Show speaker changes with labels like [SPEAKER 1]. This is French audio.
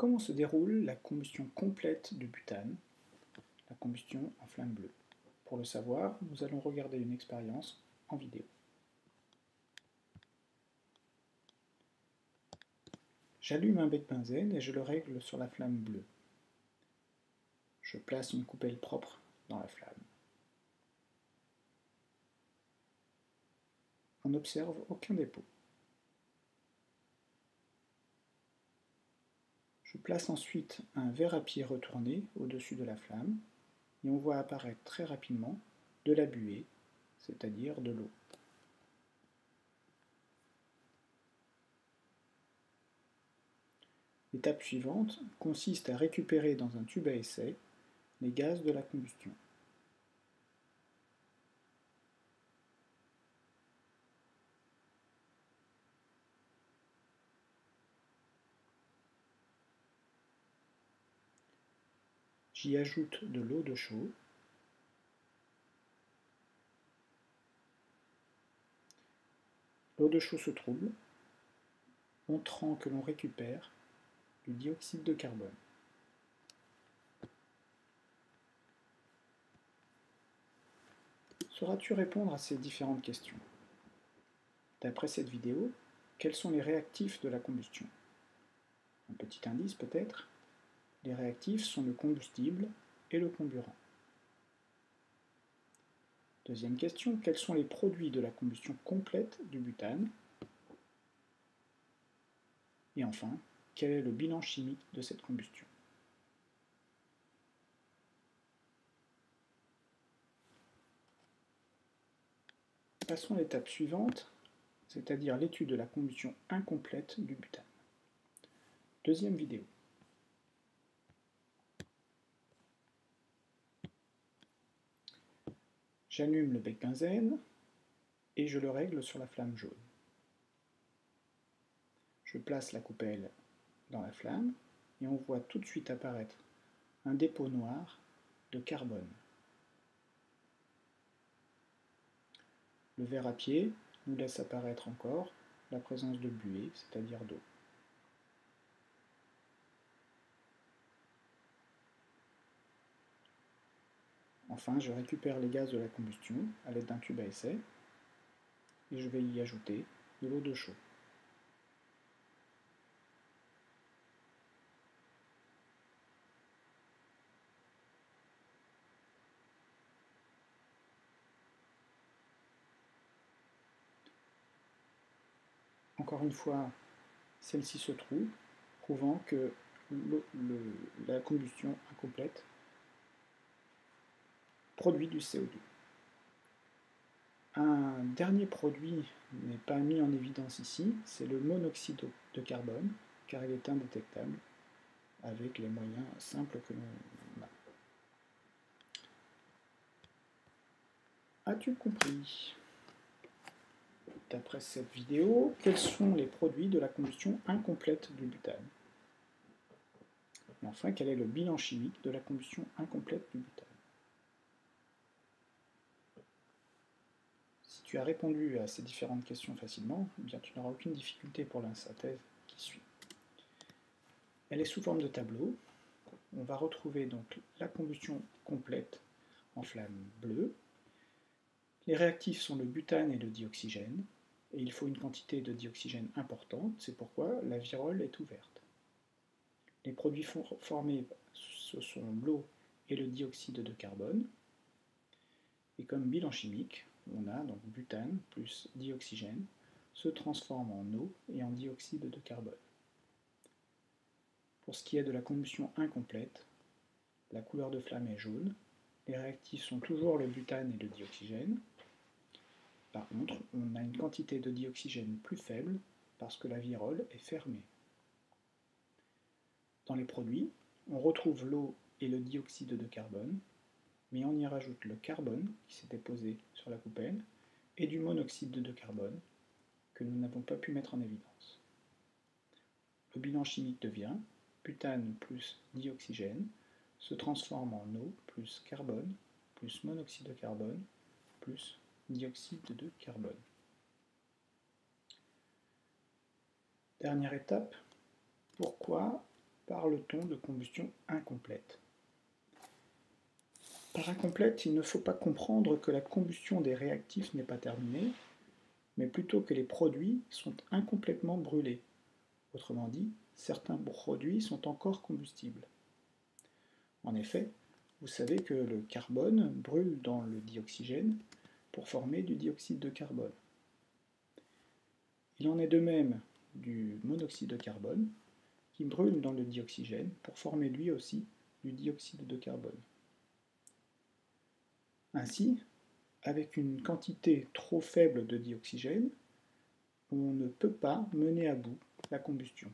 [SPEAKER 1] Comment se déroule la combustion complète du butane, la combustion en flamme bleue? Pour le savoir, nous allons regarder une expérience en vidéo. J'allume un bec benzène et je le règle sur la flamme bleue. Je place une coupelle propre dans la flamme. On n'observe aucun dépôt. Je place ensuite un verre à pied retourné au-dessus de la flamme et on voit apparaître très rapidement de la buée, c'est-à-dire de l'eau. L'étape suivante consiste à récupérer dans un tube à essai les gaz de la combustion. J'y ajoute de l'eau de chaux. L'eau de chaux se trouble, montrant que l'on récupère du dioxyde de carbone. Sauras-tu répondre à ces différentes questions? D'après cette vidéo, quels sont les réactifs de la combustion? Un petit indice peut-être, les réactifs sont le combustible et le comburant. Deuxième question, quels sont les produits de la combustion complète du butane? Et enfin, quel est le bilan chimique de cette combustion? Passons à l'étape suivante, c'est-à-dire l'étude de la combustion incomplète du butane. Deuxième vidéo. J'allume le bec benzène et je le règle sur la flamme jaune. Je place la coupelle dans la flamme et on voit tout de suite apparaître un dépôt noir de carbone. Le verre à pied nous laisse apparaître encore la présence de buée, c'est-à-dire d'eau. Enfin, je récupère les gaz de la combustion à l'aide d'un tube à essai et je vais y ajouter de l'eau de chaux. Encore une fois, celle-ci se trouve, prouvant que la combustion incomplète produit du CO2. Un dernier produit n'est pas mis en évidence ici, c'est le monoxyde de carbone, car il est indétectable avec les moyens simples que l'on a. As-tu compris? D'après cette vidéo, quels sont les produits de la combustion incomplète du butane? Et enfin, quel est le bilan chimique de la combustion incomplète du butane? Si tu as répondu à ces différentes questions facilement, eh bien, tu n'auras aucune difficulté pour la synthèse qui suit. Elle est sous forme de tableau. On va retrouver donc la combustion complète en flamme bleue. Les réactifs sont le butane et le dioxygène, et il faut une quantité de dioxygène importante, c'est pourquoi la virole est ouverte. Les produits formés, ce sont l'eau et le dioxyde de carbone, et comme bilan chimique, on a donc butane plus dioxygène se transforme en eau et en dioxyde de carbone. Pour ce qui est de la combustion incomplète, la couleur de flamme est jaune, les réactifs sont toujours le butane et le dioxygène. Par contre, on a une quantité de dioxygène plus faible parce que la virole est fermée. Dans les produits, on retrouve l'eau et le dioxyde de carbone, mais on y rajoute le carbone qui s'est déposé sur la coupelle et du monoxyde de carbone que nous n'avons pas pu mettre en évidence. Le bilan chimique devient butane plus dioxygène se transforme en eau plus carbone plus monoxyde de carbone plus dioxyde de carbone. Dernière étape, pourquoi parle-t-on de combustion incomplète? Par incomplète, il ne faut pas comprendre que la combustion des réactifs n'est pas terminée, mais plutôt que les produits sont incomplètement brûlés. Autrement dit, certains produits sont encore combustibles. En effet, vous savez que le carbone brûle dans le dioxygène pour former du dioxyde de carbone. Il en est de même du monoxyde de carbone qui brûle dans le dioxygène pour former lui aussi du dioxyde de carbone. Ainsi, avec une quantité trop faible de dioxygène, on ne peut pas mener à bout la combustion.